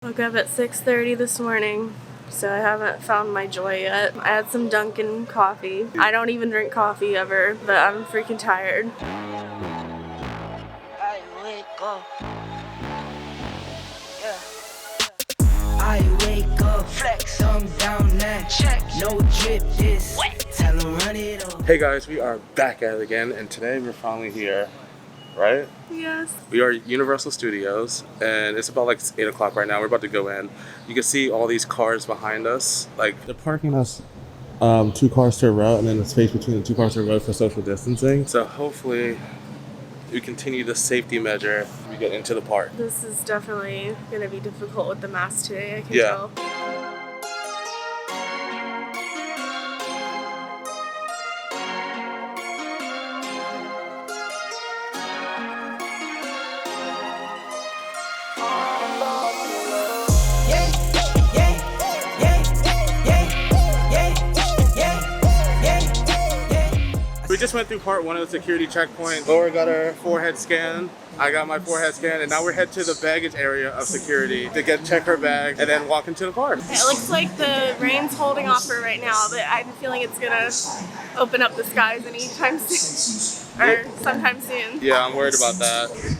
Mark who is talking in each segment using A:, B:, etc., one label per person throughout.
A: Woke up at 6:30 this morning, so I haven't found my joy yet. I had some Dunkin' coffee. I don't even drink coffee ever, but I'm freaking tired.
B: I wake up. I wake up, flex, thumb down that check, no drip this, tell them run it up.
C: Hey guys, we are back at it again, and today we're finally here, right?
A: Yes.
C: We are at Universal Studios, and it's about like 8 o'clock right now. We're about to go in. You can see all these cars behind us. Like, they're parking us 2 cars to a row, and then the space between the 2 cars to a row for social distancing. So hopefully we continue the safety measure as we get into the park.
A: This is definitely going to be difficult with the mask today, I can
C: Yeah.
A: tell.
C: We just went through part 1 of the security checkpoint. Laura got her forehead scan. I got my forehead scan, and now we're headed to the baggage area of security to check her bag and then walk into the park.
A: It looks like the rain's holding off for right now, but I'm feeling it's going to open up the skies anytime soon, or sometime soon.
C: Yeah, I'm worried about that.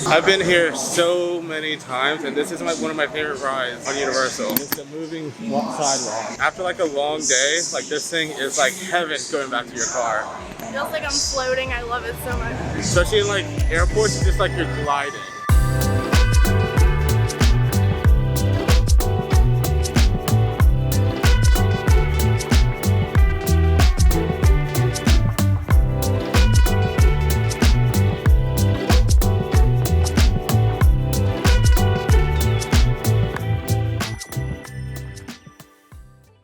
C: I've been here so many times, and this is one of my favorite rides on Universal. It's the moving sidewalk. After like a long day, like this thing is like heaven going back to your car.
A: It feels like I'm floating. I love it so much.
C: Especially in like airports, it's just like you're gliding.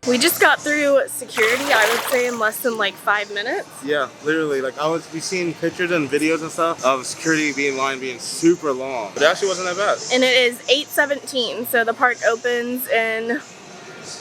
A: We just got through security, I would say, in less than like 5 minutes.
C: Yeah, literally. Like we've seen pictures and videos and stuff of security line being super long, but it actually wasn't that bad.
A: And it is 8:17, so the park opens in,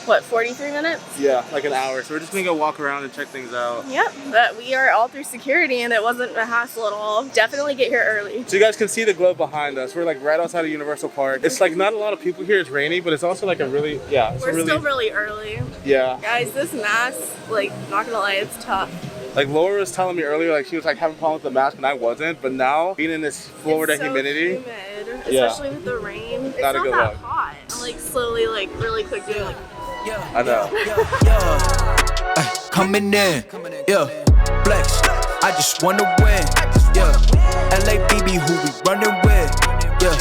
A: what, 43 minutes?
C: Yeah, like an hour. So we're just gonna go walk around and check things out.
A: Yep, but we are all through security and it wasn't a hassle at all. Definitely get here early.
C: So you guys can see the globe behind us. We're like right outside of Universal Park. It's like not a lot of people here. It's rainy, but it's also like a really,
A: We're still really early.
C: Yeah.
A: Guys, this mask, like, not gonna lie, it's tough.
C: Like Laura was telling me earlier, like she was like having problems with the mask and I wasn't, but now being in this Florida
A: It's so
C: humidity.
A: humid,
C: Yeah.
A: especially with the rain. It's
C: Not a
A: not
C: good
A: that
C: look.
A: hot. I'm like slowly, like really quick doing like,
C: I know.
D: Coming in, yeah, flex. I just wanna win, yeah. LA BB, who we running with, yeah.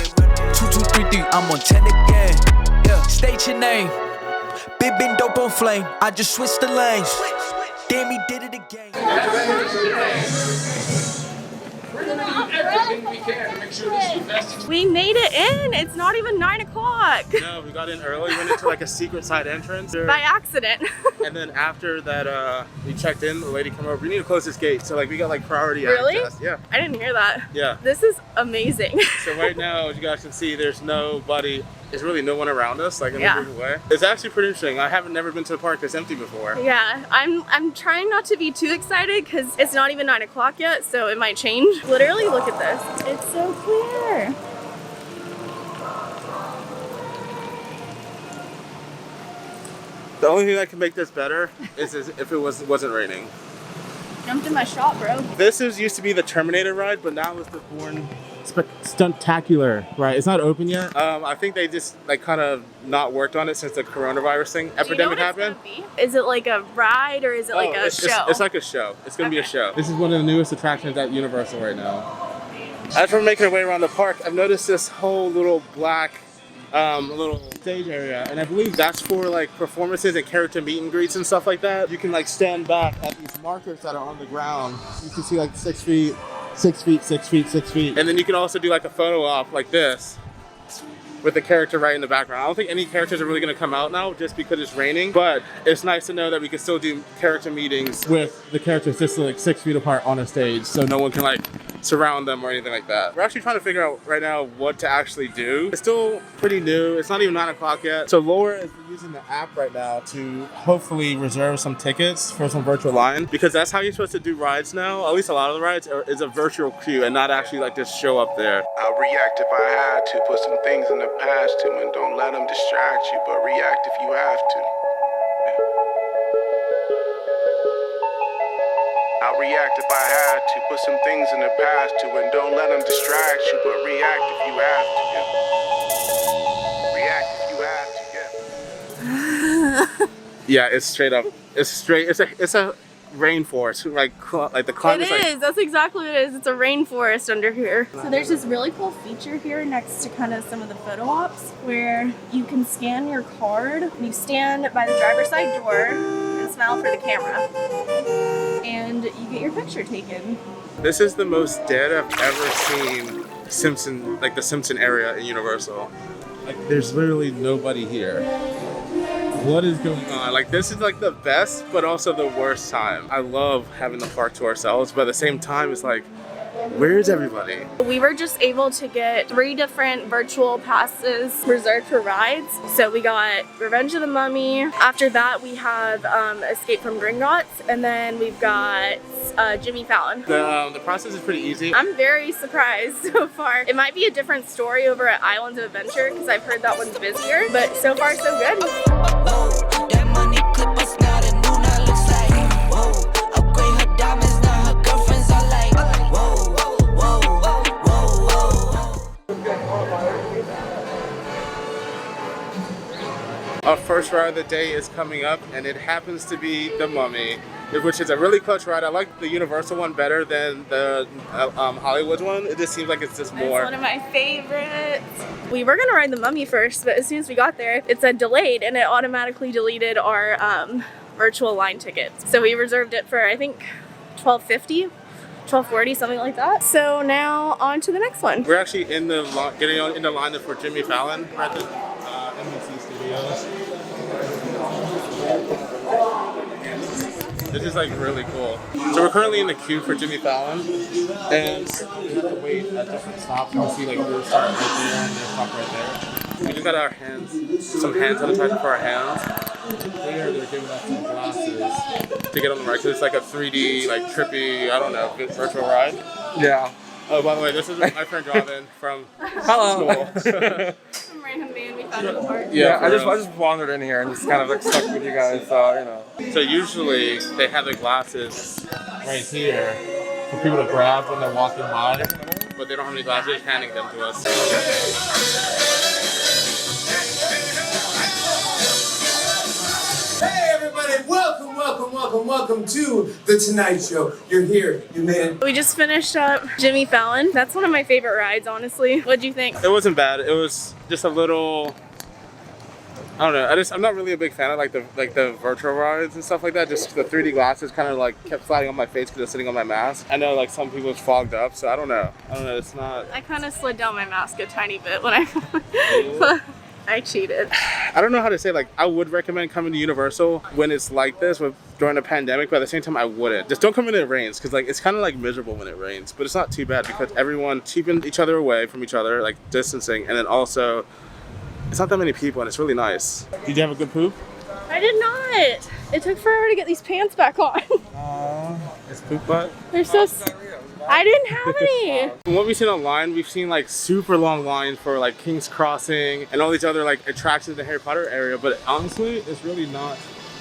D: 2233, I'm on 10 again, yeah. State your name, big been dope on flame. I just switched the lanes. Damn, he did it again.
E: We're gonna do everything we can to make sure this is the best.
A: we made it in. It's not even 9 o'clock.
C: No, we got in early. We went into like a secret side entrance.
A: By accident.
C: And then after that, we checked in. The lady came over. We need to close this gate. So like we got like priority
A: Really?
C: access. Yeah.
A: I didn't hear that.
C: Yeah.
A: This is amazing.
C: So right now, as you guys can see, there's nobody. There's really no one around us, like in
A: Yeah.
C: a big way. It's actually pretty interesting. I haven't never been to a park that's empty before.
A: Yeah, I'm trying not to be too excited because it's not even 9 o'clock yet, so it might change. Literally, look at this. It's so clear.
C: The only thing that can make this better is if it wasn't raining.
A: Jumped in my shot, bro.
C: This used to be the Terminator ride, but now it's the Born Stuntacular ride. It's not open yet. I think they just like kind of not worked on it since the coronavirus thing epidemic happened.
A: Is it like a ride or is it like a show?
C: It's like a show. It's gonna be a show. This is one of the newest attractions at Universal right now. As we're making our way around the park, I've noticed this whole little black little stage area, and I believe that's for like performances and character meet and greets and stuff like that. You can like stand back at these markers that are on the ground. You can see like 6 feet, 6 feet, 6 feet, 6 feet. And then you can also do like a photo op like this with the character right in the background. I don't think any characters are really gonna come out now just because it's raining, but it's nice to know that we can still do character meetings with the characters just like 6 feet apart on a stage, so no one can like surround them or anything like that. We're actually trying to figure out right now what to actually do. It's still pretty new. It's not even 9 o'clock yet. So Laura is using the app right now to hopefully reserve some tickets for some virtual line, because that's how you're supposed to do rides now. At least a lot of the rides is a virtual queue and not actually like just show up there.
F: I'll react if I had to, put some things in the past too, and don't let them distract you, but react if you have to. I'll react if I had to, put some things in the past too, and don't let them distract you, but react if you have to, yeah. React if you have to, yeah.
C: Yeah, it's straight up. It's a rainforest. Like the climate.
A: It is. That's exactly what it is. It's a rainforest under here. So there's this really cool feature here next to kind of some of the photo ops where you can scan your card and you stand by the driver's side door and smile for the camera, and you get your picture taken.
C: This is the most dead I've ever seen the Simpson area in Universal. Like, there's literally nobody here. What is going on? Like, this is like the best, but also the worst time. I love having the park to ourselves, but at the same time, it's like, where's everybody? We
A: were just able to get 3 different virtual passes reserved for rides. So we got Revenge of the Mummy. After that, we have Escape from Gringotts, and then we've got Jimmy Fallon.
C: The process is pretty easy.
A: I'm very surprised so far. It might be a different story over at Islands of Adventure because I've heard that one's busier, but so far so good.
B: Whoa, that money clip us now, the new now looks like. Whoa, upgrade her diamonds, now her girlfriends are like. Whoa, whoa, whoa, whoa, whoa.
C: Our first ride of the day is coming up, and it happens to be The Mummy, which is a really clutch ride. I like the Universal one better than the Hollywood one. It just seems like it's just more.
A: It's one of my favorites. We were gonna ride The Mummy first, but as soon as we got there, it said delayed, and it automatically deleted our virtual line tickets. So we reserved it for, I think, $12.50, $12.40, something like that. So now on to the next one.
C: We're actually getting in the line for Jimmy Fallon at the NBC Studios. This is like really cool. So we're currently in the queue for Jimmy Fallon, and we have to wait at different stops. You can see like we're starting right there and there's stop right there. We just got our some hand sanitizer for our hands. There they're giving us some glasses to get on the ride, because it's like a 3D, like trippy, I don't know, virtual ride.
E: Yeah.
C: Oh, by the way, this is my friend Robin from
E: Hello.
C: school.
A: Some random man we found in the park.
E: Yeah, I just wandered in here and just kind of like stuck with you guys, so you know.
C: So usually they have the glasses right here for people to grab when they're walking by, but they don't have any glasses, handing them to us.
G: Hey everybody, welcome to The Tonight Show. You're here, you made it.
A: We just finished up Jimmy Fallon. That's one of my favorite rides, honestly. What'd you think?
C: It wasn't bad. It was just a little, I don't know. I'm not really a big fan of like the virtual rides and stuff like that. Just the 3D glasses kind of like kept sliding on my face because it's sitting on my mask. I know like some people it's fogged up, so I don't know. It's not.
A: I kind of slid down my mask a tiny bit when I I cheated.
C: I don't know how to say, like, I would recommend coming to Universal when it's like this during a pandemic, but at the same time I wouldn't. Just don't come when it rains, because like it's kind of like miserable when it rains, but it's not too bad because everyone keeping each other away from each other, like distancing, and then also it's not that many people and it's really nice. Did you have a good poop?
A: I did not. It took forever to get these pants back on.
C: It's poop butt?
A: They're so... I didn't have any.
C: From what we've seen online, we've seen like super long lines for like King's Crossing and all these other like attractions in the Harry Potter area, but honestly, it's really not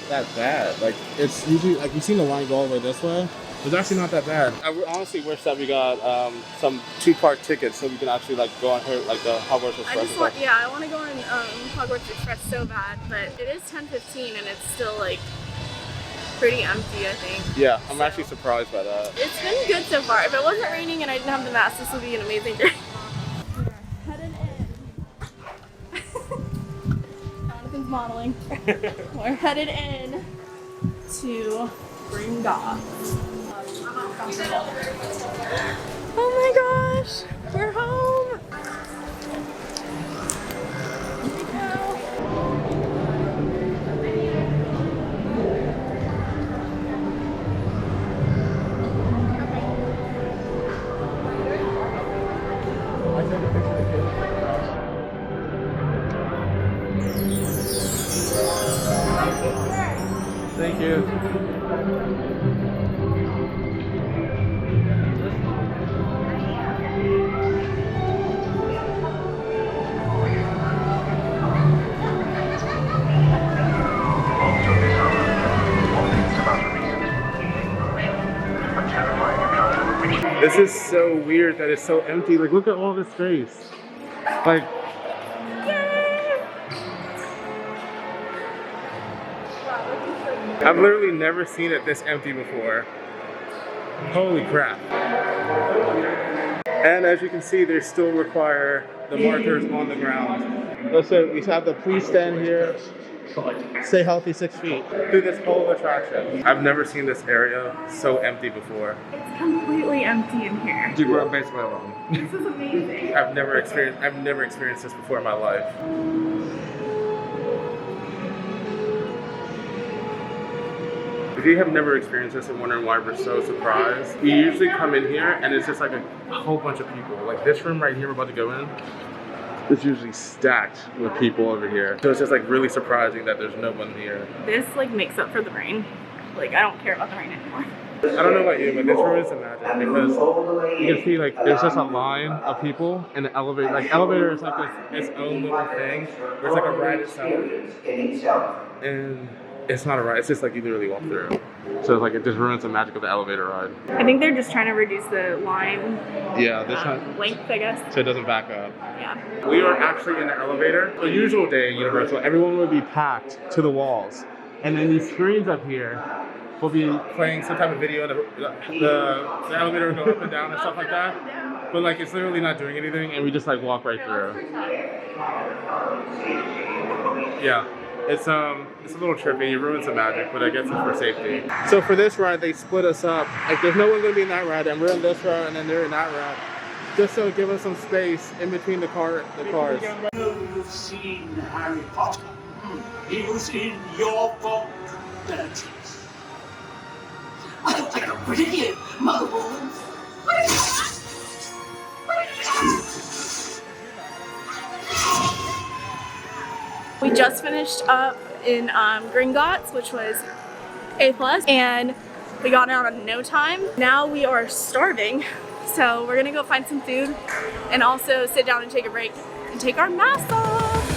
C: that bad. Like it's usually, like we've seen the line go all the way this way. It's actually not that bad. I honestly wish that we got some 2-part tickets so we can actually like go on here like the Hogwarts Express.
A: I want to go on Hogwarts Express so bad, but it is 10:15 and it's still like pretty empty, I think.
C: Yeah, I'm actually surprised by that.
A: It's been good so far. If it wasn't raining and I didn't have the mask, this would be an amazing day. We're headed in. Jonathan's modeling. We're headed in to Gringotts. Oh my gosh, we're home.
C: Thank you. This is so weird that it's so empty. Like, look at all this space. Like, I've literally never seen it this empty before. Holy crap. And as you can see, they still require the markers on the ground. Listen, we have the please stand here, stay healthy 6 feet, through this whole attraction. I've never seen this area so empty before.
A: It's completely empty in here.
C: Dude, we're basically alone.
A: This is amazing.
C: I've never experienced this before in my life. If you have never experienced this and wondering why we're so surprised, we usually come in here and it's just like a whole bunch of people. Like this room right here we're about to go in, it's usually stacked with people over here. So it's just like really surprising that there's no one here.
A: This like makes up for the rain. Like I don't care about the rain anymore.
C: I don't know about you, but this room is a magic because you can see like there's just a line of people in the elevator. Like elevator is like its own little thing. It's like a ride itself. And it's not a ride, it's just like you literally walk through. So it's like it just ruins the magic of the elevator ride.
A: I think they're just trying to reduce the line length, I guess.
C: So it doesn't back up.
A: Yeah.
C: We are actually in the elevator. A usual day at Universal, everyone would be packed to the walls. And then these screens up here will be playing some type of video, the elevator will go up and down and stuff like that. But like it's literally not doing anything and we just like walk right through. Yeah. It's a little trippy, it ruins the magic, but I guess it's for safety. So for this ride, they split us up. Like there's no one gonna be in that ride, and we're in this ride, and then they're in that ride. Just so give us some space in between the cars.
H: You've seen Harry Potter. He was in your vault, Beatrice. I don't think I'm rid of you, mother.
A: We just finished up in Gringotts, which was A+, and we got out in no time. Now we are starving, so we're gonna go find some food and also sit down and take a break and take our masks off.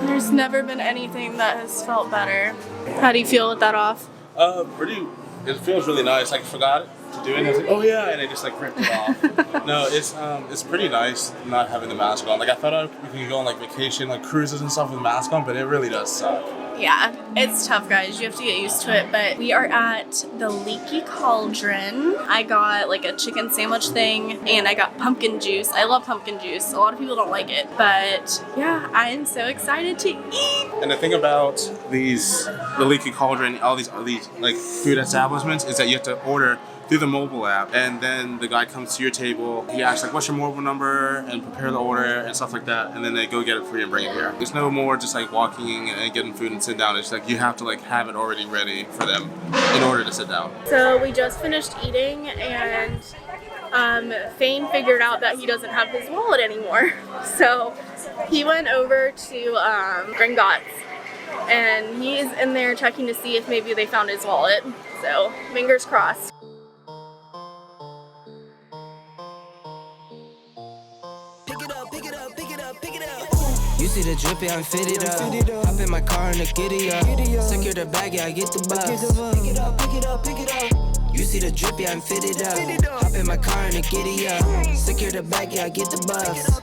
A: There's never been anything that has felt better. How do you feel with that off?
C: It feels really nice. Like I forgot to do it. And I was like, oh yeah, and I just like ripped it off. No, it's pretty nice not having the mask on. Like I thought we could go on like vacation, like cruises and stuff with the mask on, but it really does suck.
A: Yeah, it's tough, guys. You have to get used to it. But we are at the Leaky Cauldron. I got like a chicken sandwich thing and I got pumpkin juice. I love pumpkin juice. A lot of people don't like it. But yeah, I am so excited to eat.
C: And the thing about the Leaky Cauldron, all these like food establishments is that you have to order through the mobile app, and then the guy comes to your table, he asks like what's your mobile number and prepare the order and stuff like that, and then they go get it for you and bring it here. There's no more just like walking and getting food and sitting down. It's like you have to like have it already ready for them in order to sit down.
A: So we just finished eating and Fane figured out that he doesn't have his wallet anymore. So he went over to Gringotts and he's in there checking to see if maybe they found his wallet. So fingers crossed.
B: You see the drippy, I'm fitted up. Hop in my car and the giddy up. Secure the bag, yeah, I get the bus. Pick it up, pick it up, pick it up. You see the drippy, I'm fitted up. Hop in my car and the giddy up. Secure the bag, yeah, I get the bus.